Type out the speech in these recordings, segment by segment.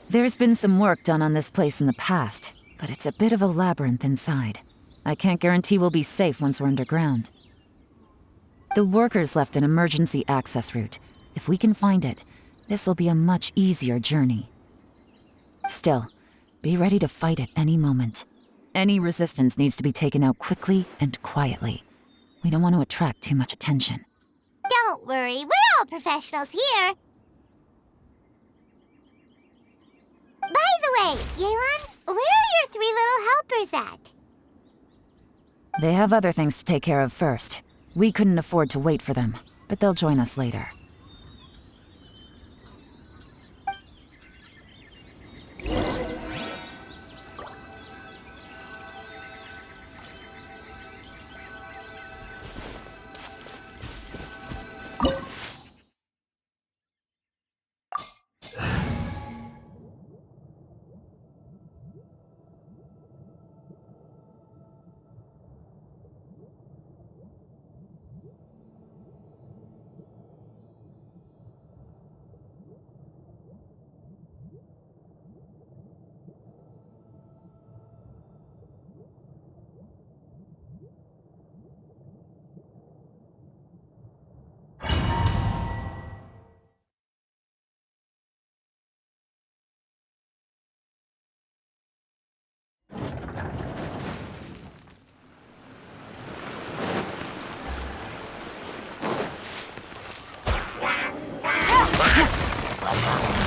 There's been some work done on this place in the past, but it's a bit of a labyrinth inside. I can't guarantee we'll be safe once we're underground. The workers left an emergency access route. If we can find it, this will be a much easier journey. Still, be ready to fight at any moment. Any resistance needs to be taken out quickly and quietly. We don't want to attract too much attention. Don't worry, we're all professionals here. By the way, Yelan, where are your 3 little helpers at? They have other things to take care of first. We couldn't afford to wait for them, but they'll join us later.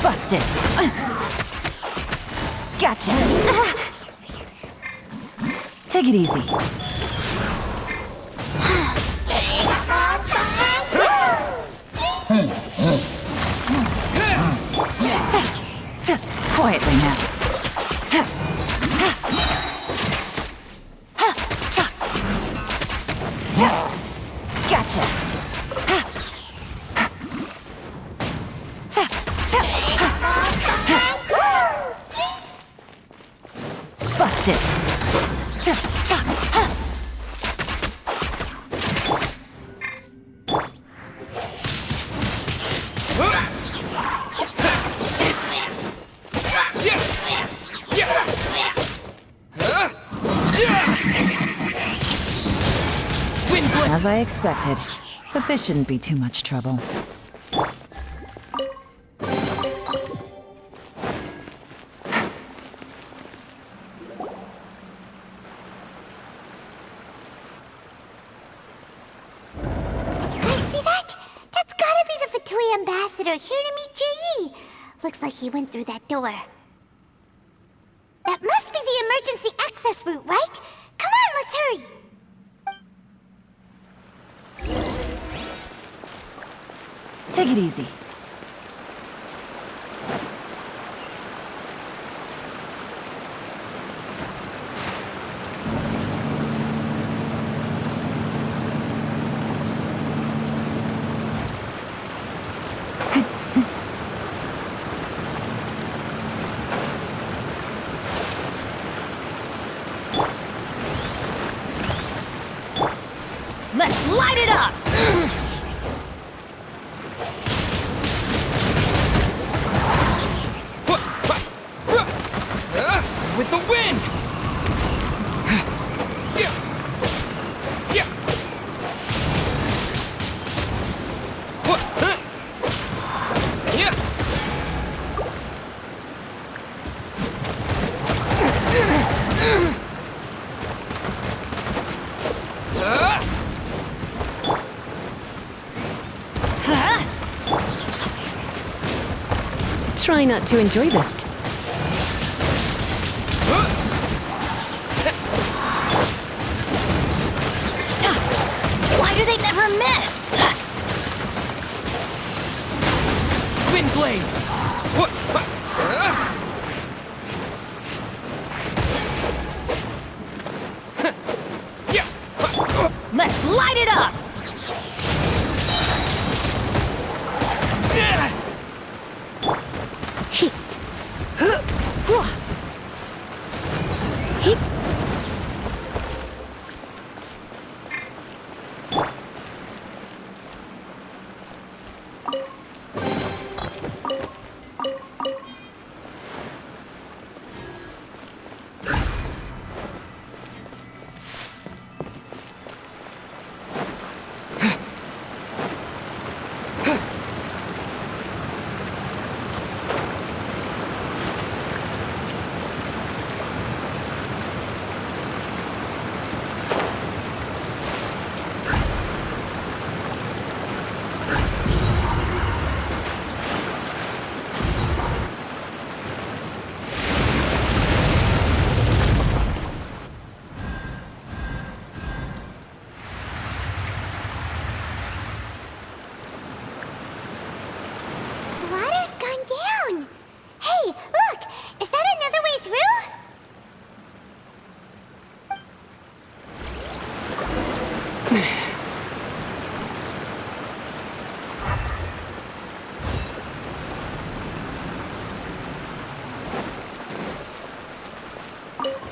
Busted! Gotcha! Take it easy. Quietly now. Gotcha! Busted! As I expected, but this shouldn't be too much trouble. Ambassador here to meet Ji. Looks like he went through that door. That must be the emergency access route, right? Come on, let's hurry. Take it easy. Let's light it up! With the wind! Try not to enjoy this. Why do they never miss? Wind blade! Let's light it up!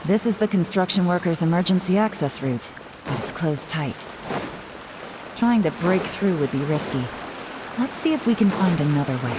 This is the construction workers' emergency access route, but it's closed tight. Trying to break through would be risky. Let's see if we can find another way.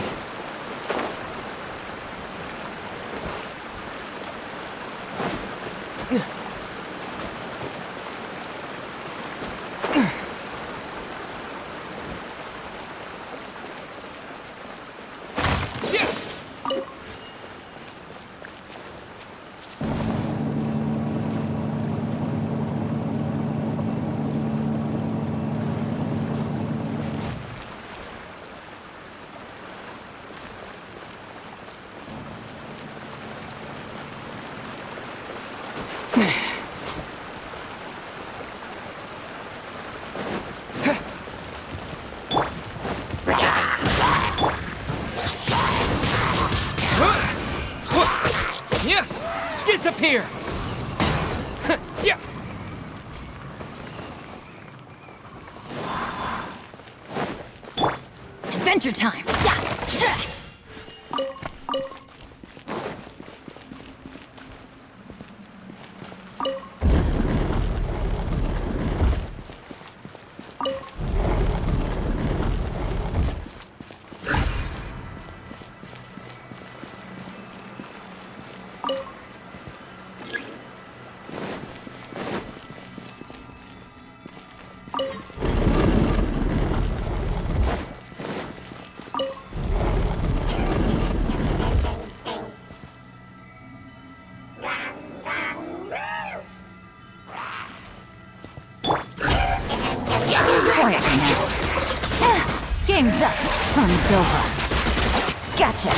Disappear! Adventure time! Game's up. Fun's over. Gotcha.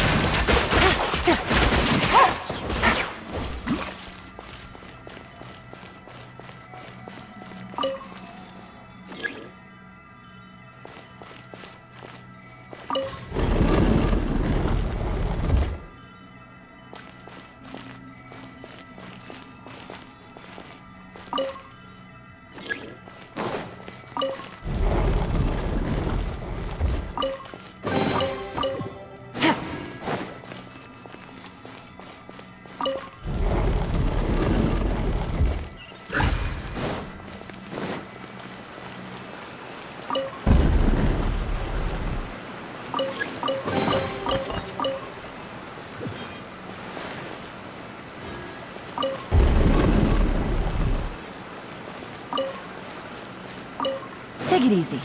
Take it easy.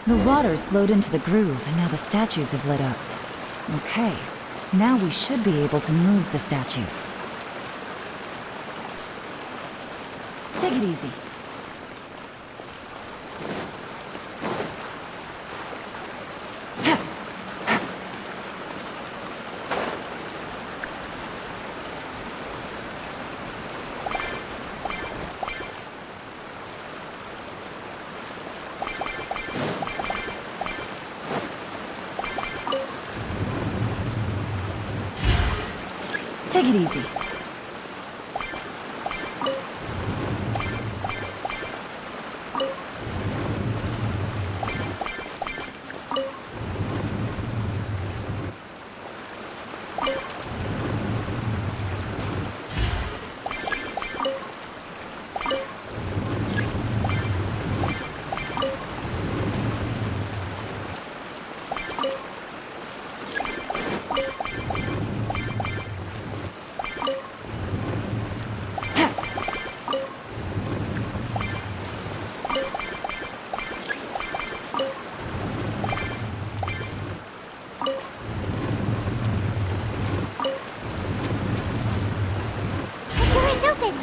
The water's flowed into the groove, and now the statues have lit up. Okay, now we should be able to move the statues. Take it easy. Take it easy.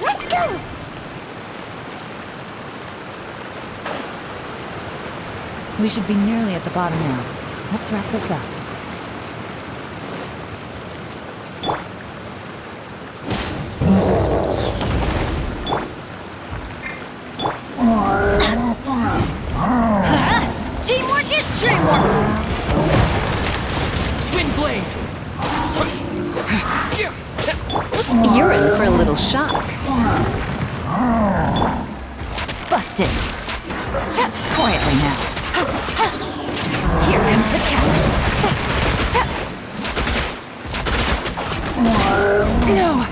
Let's go! We should be nearly at the bottom now. Let's wrap this up. busted. Quietly now. Here comes the catch. No.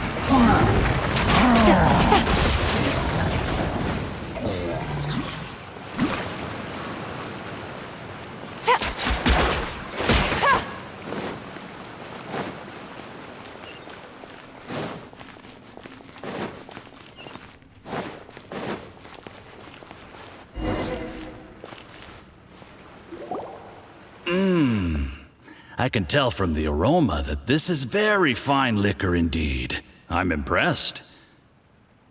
I can tell from the aroma that this is very fine liquor indeed. I'm impressed.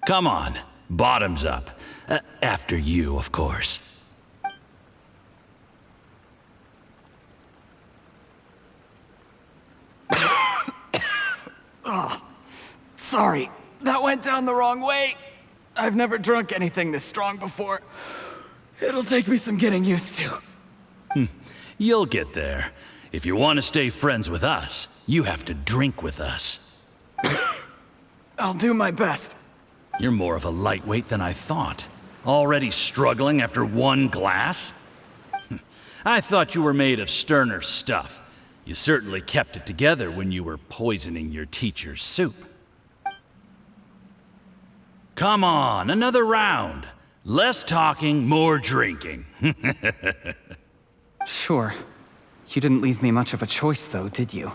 Come on, bottoms up. After you, of course. Oh, sorry. That went down the wrong way. I've never drunk anything this strong before. It'll take me some getting used to. You'll get there. If you want to stay friends with us, you have to drink with us. I'll do my best. You're more of a lightweight than I thought. Already struggling after one glass? I thought you were made of sterner stuff. You certainly kept it together when you were poisoning your teacher's soup. Come on, another round. Less talking, more drinking. Sure. You didn't leave me much of a choice, though, did you?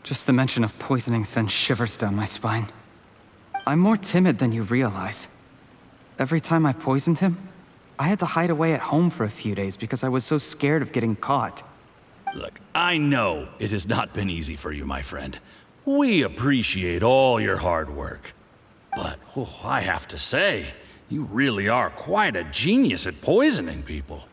Just the mention of poisoning sends shivers down my spine. I'm more timid than you realize. Every time I poisoned him, I had to hide away at home for a few days because I was so scared of getting caught. Look, I know it has not been easy for you, my friend. We appreciate all your hard work. But, I have to say, you really are quite a genius at poisoning people.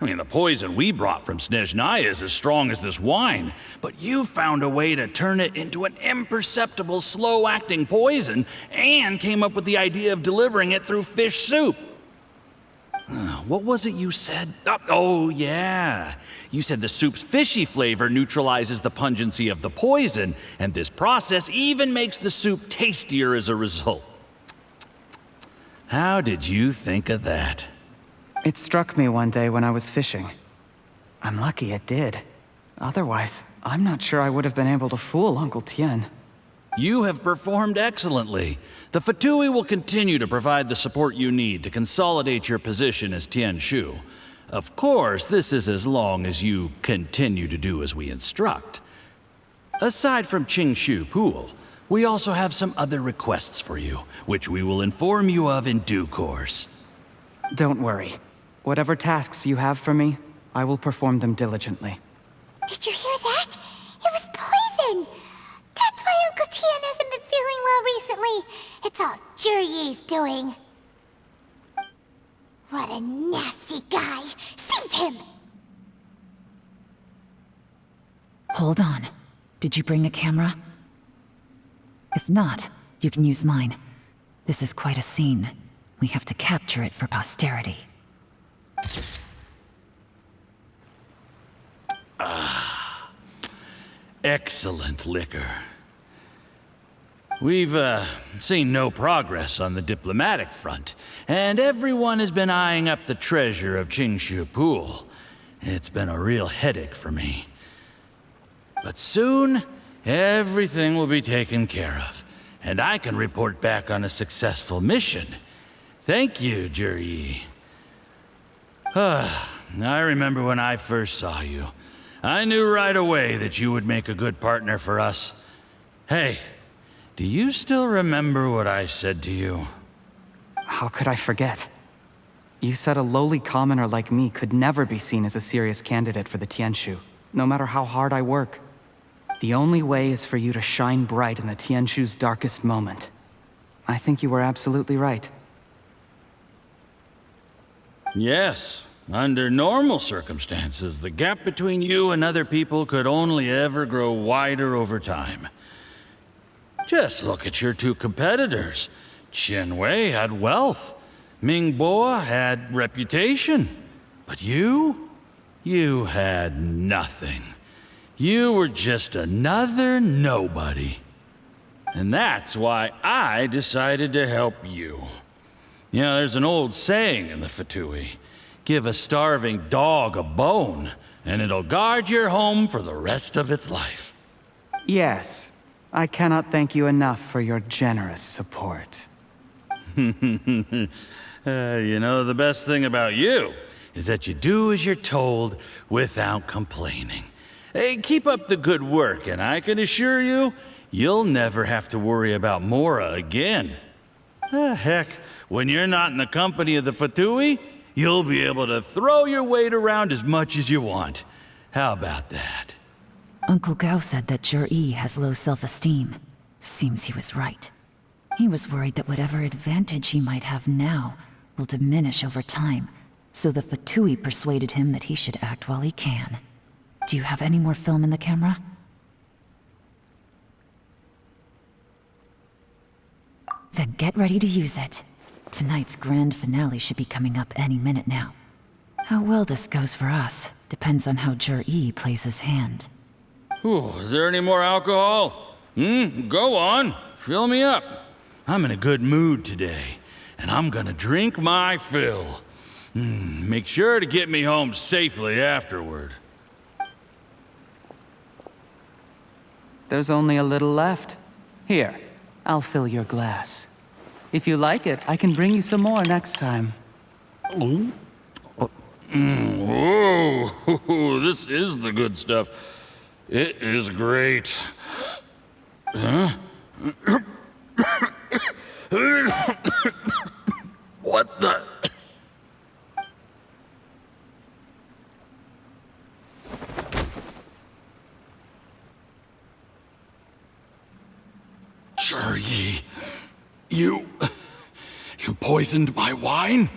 I mean, the poison we brought from Snezhnaya is as strong as this wine, but you found a way to turn it into an imperceptible, slow-acting poison and came up with the idea of delivering it through fish soup. What was it you said? Oh, yeah. You said the soup's fishy flavor neutralizes the pungency of the poison, and this process even makes the soup tastier as a result. How did you think of that? It struck me one day when I was fishing. I'm lucky it did. Otherwise, I'm not sure I would have been able to fool Uncle Tien. You have performed excellently. The Fatui will continue to provide the support you need to consolidate your position as Tien Shu. Of course, this is as long as you continue to do as we instruct. Aside from Qingshu Pool, we also have some other requests for you, which we will inform you of in due course. Don't worry. Whatever tasks you have for me, I will perform them diligently. Did you hear that? It was poison! That's why Uncle Tien hasn't been feeling well recently. It's all Jirye's doing. What a nasty guy! Seize him! Hold on. Did you bring a camera? If not, you can use mine. This is quite a scene. We have to capture it for posterity. Excellent liquor. We've, seen no progress on the diplomatic front, and everyone has been eyeing up the treasure of Qingshu Pool. It's been a real headache for me. But soon, everything will be taken care of, and I can report back on a successful mission. Thank you, Jirye. I remember when I first saw you. I knew right away that you would make a good partner for us. Hey, do you still remember what I said to you? How could I forget? You said a lowly commoner like me could never be seen as a serious candidate for the Tianshu, no matter how hard I work. The only way is for you to shine bright in the Tianshu's darkest moment. I think you were absolutely right. Yes. Under normal circumstances, the gap between you and other people could only ever grow wider over time. Just look at your two competitors. Chen Wei had wealth. Ming Boa had reputation. But you had nothing. You were just another nobody. And that's why I decided to help you. You know, there's an old saying in the Fatui. Give a starving dog a bone, and it'll guard your home for the rest of its life. Yes. I cannot thank you enough for your generous support. You know, the best thing about you is that you do as you're told without complaining. Hey, keep up the good work, and I can assure you, you'll never have to worry about Mora again. Heck, when you're not in the company of the Fatui, you'll be able to throw your weight around as much as you want. How about that? Uncle Gao said that Jur-E has low self-esteem. Seems he was right. He was worried that whatever advantage he might have now will diminish over time, so the Fatui persuaded him that he should act while he can. Do you have any more film in the camera? Then get ready to use it. Tonight's grand finale should be coming up any minute now. How well this goes for us depends on how Jur-E plays his hand. Ooh, is there any more alcohol? Go on. Fill me up. I'm in a good mood today, and I'm gonna drink my fill. Make sure to get me home safely afterward. There's only a little left. Here, I'll fill your glass. If you like it, I can bring you some more next time. Whoa, this is the good stuff. It is great. Huh? What the? Jur-E, you poisoned my wine?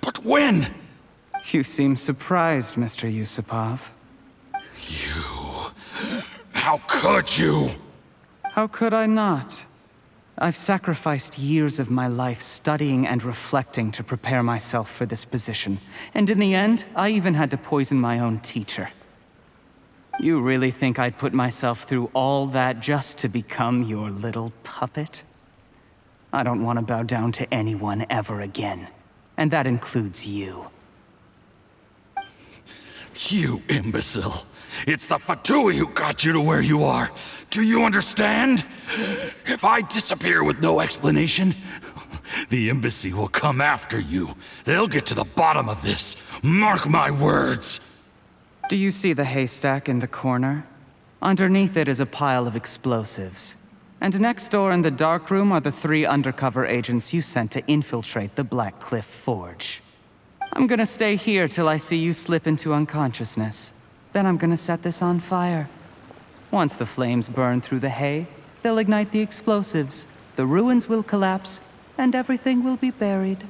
But when? You seem surprised, Mr. Yusupov. How could you? How could I not? I've sacrificed years of my life studying and reflecting to prepare myself for this position. And in the end, I even had to poison my own teacher. You really think I'd put myself through all that just to become your little puppet? I don't want to bow down to anyone ever again. And that includes you. You imbecile. It's the Fatui who got you to where you are. Do you understand? If I disappear with no explanation, the embassy will come after you. They'll get to the bottom of this. Mark my words. Do you see the haystack in the corner? Underneath it is a pile of explosives. And next door in the dark room are the 3 undercover agents you sent to infiltrate the Black Cliff Forge. I'm gonna stay here till I see you slip into unconsciousness. Then I'm gonna set this on fire. Once the flames burn through the hay, they'll ignite the explosives, the ruins will collapse, and everything will be buried.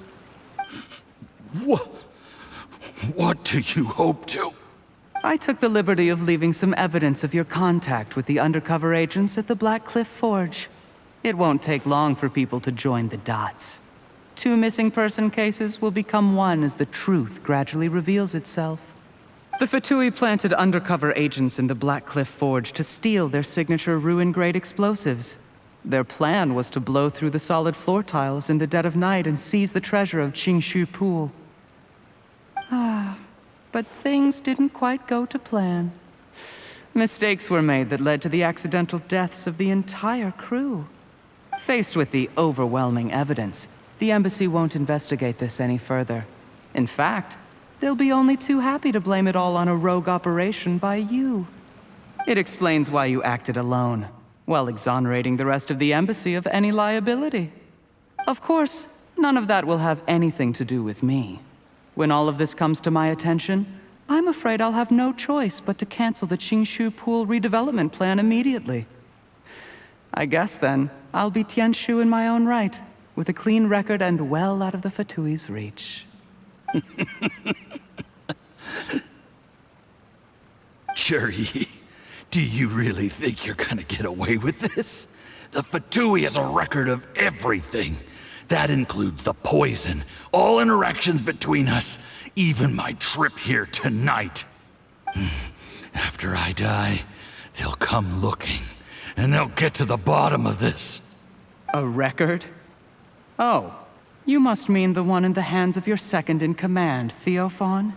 What do you hope to? I took the liberty of leaving some evidence of your contact with the undercover agents at the Black Cliff Forge. It won't take long for people to join the dots. 2 missing person cases will become one as the truth gradually reveals itself. The Fatui planted undercover agents in the Black Cliff Forge to steal their signature ruin-grade explosives. Their plan was to blow through the solid floor tiles in the dead of night and seize the treasure of Qingshu Pool. But things didn't quite go to plan. Mistakes were made that led to the accidental deaths of the entire crew. Faced with the overwhelming evidence, the embassy won't investigate this any further. In fact, they'll be only too happy to blame it all on a rogue operation by you. It explains why you acted alone, while exonerating the rest of the embassy of any liability. Of course, none of that will have anything to do with me. When all of this comes to my attention, I'm afraid I'll have no choice but to cancel the Qingshu Pool redevelopment plan immediately. I guess then, I'll be Tianshu in my own right, with a clean record and well out of the Fatui's reach. Jur-E, do you really think you're gonna get away with this? The Fatui has a record of everything. That includes the poison, all interactions between us, even my trip here tonight. After I die, they'll come looking, and they'll get to the bottom of this. A record? Oh, You must mean the one in the hands of your second-in-command, Theophan?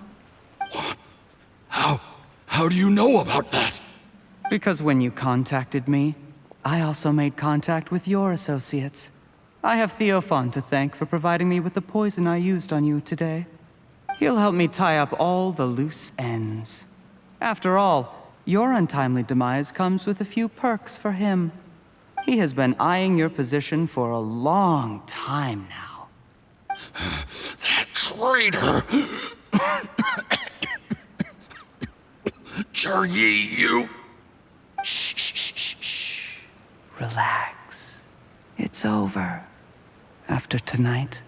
How do you know about that? Because when you contacted me, I also made contact with your associates. I have Theophan to thank for providing me with the poison I used on you today. He'll help me tie up all the loose ends. After all, your untimely demise comes with a few perks for him. He has been eyeing your position for a long time now. That traitor! Zhiyi, you... Shh. Relax. It's over. After tonight,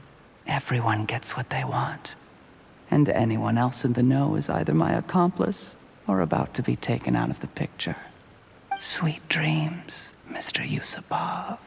everyone gets what they want. And anyone else in the know is either my accomplice or about to be taken out of the picture. Sweet dreams, Mr. Yusupov.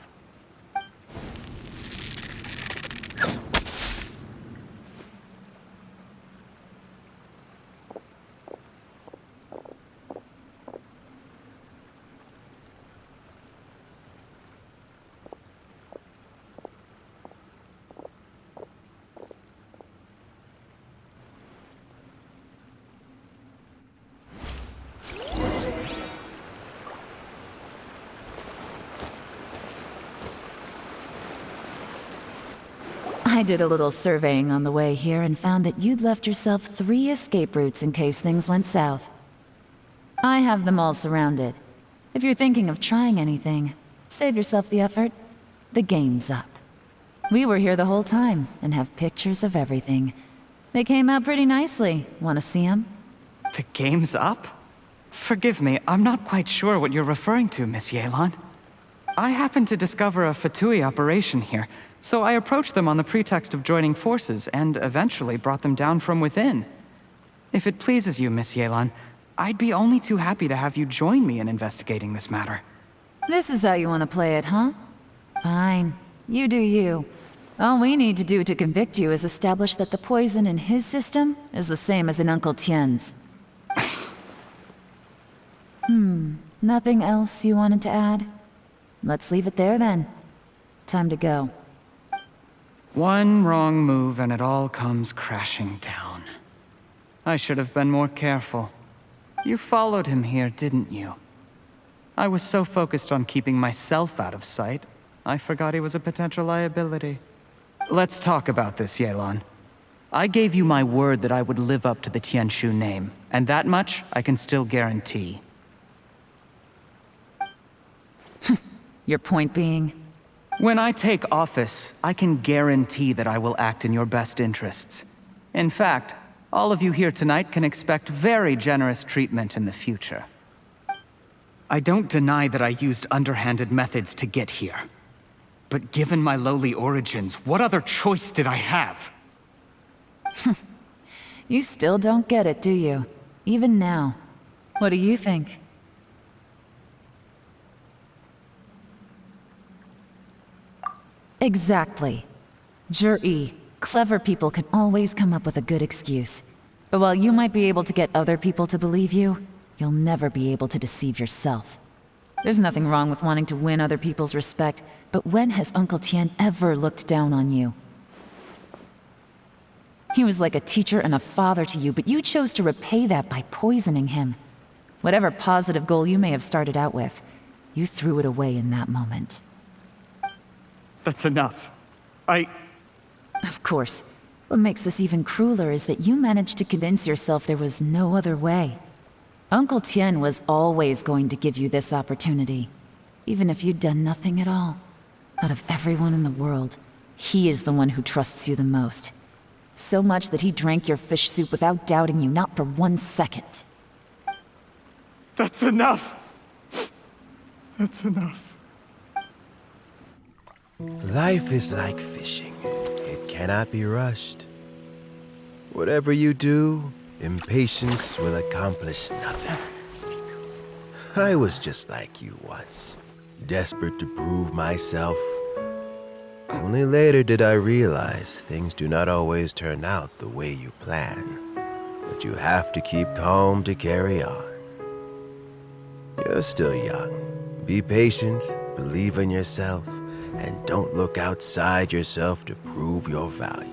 I did a little surveying on the way here and found that you'd left yourself 3 escape routes in case things went south. I have them all surrounded. If you're thinking of trying anything, save yourself the effort. The game's up. We were here the whole time and have pictures of everything. They came out pretty nicely. Want to see them? The game's up? Forgive me, I'm not quite sure what you're referring to, Miss Yelan. I happened to discover a Fatui operation here, so I approached them on the pretext of joining forces and eventually brought them down from within. If it pleases you, Miss Yelan, I'd be only too happy to have you join me in investigating this matter. This is how you want to play it, huh? Fine. You do you. All we need to do to convict you is establish that the poison in his system is the same as in Uncle Tien's. Nothing else you wanted to add? Let's leave it there then. Time to go. One wrong move and it all comes crashing down. I should have been more careful. You followed him here, didn't you? I was so focused on keeping myself out of sight, I forgot he was a potential liability. Let's talk about this, Yelan. I gave you my word that I would live up to the Tianshu name, and that much I can still guarantee. Your point being? When I take office, I can guarantee that I will act in your best interests. In fact, all of you here tonight can expect very generous treatment in the future. I don't deny that I used underhanded methods to get here. But given my lowly origins, what other choice did I have? You still don't get it, do you? Even now. What do you think? Exactly. Zhiyi, clever people can always come up with a good excuse. But while you might be able to get other people to believe you, you'll never be able to deceive yourself. There's nothing wrong with wanting to win other people's respect, but when has Uncle Tian ever looked down on you? He was like a teacher and a father to you, but you chose to repay that by poisoning him. Whatever positive goal you may have started out with, you threw it away in that moment. That's enough. Of course. What makes this even crueler is that you managed to convince yourself there was no other way. Uncle Tian was always going to give you this opportunity, even if you'd done nothing at all. Out of everyone in the world, he is the one who trusts you the most. So much that he drank your fish soup without doubting you, not for 1 second. That's enough! That's enough. Life is like fishing. It cannot be rushed. Whatever you do, impatience will accomplish nothing. I was just like you once, desperate to prove myself. Only later did I realize things do not always turn out the way you plan, but you have to keep calm to carry on. You're still young. Be patient, believe in yourself, and don't look outside yourself to prove your value.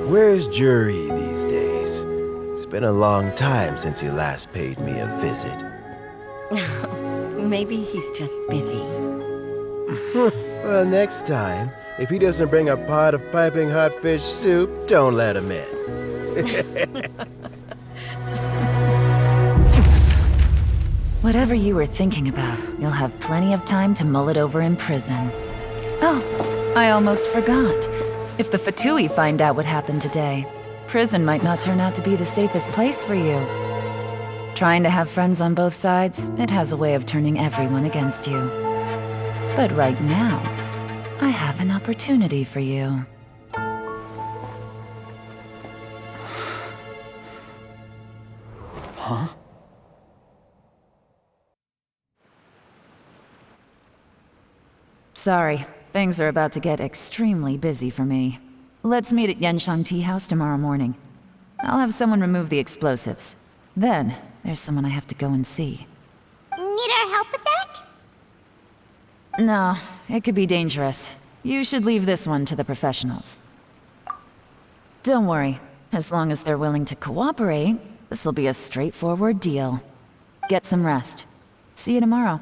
Where's Jury these days? It's been a long time since he last paid me a visit. Maybe he's just busy. Well, next time, if he doesn't bring a pot of piping hot fish soup, don't let him in. Whatever you were thinking about, you'll have plenty of time to mull it over in prison. Oh, I almost forgot. If the Fatui find out what happened today, prison might not turn out to be the safest place for you. Trying to have friends on both sides, it has a way of turning everyone against you. But right now, I have an opportunity for you. Huh? Sorry, things are about to get extremely busy for me. Let's meet at Genshin Tea House tomorrow morning. I'll have someone remove the explosives. Then, there's someone I have to go and see. Need our help with that? No, it could be dangerous. You should leave this one to the professionals. Don't worry. As long as they're willing to cooperate, this'll be a straightforward deal. Get some rest. See you tomorrow.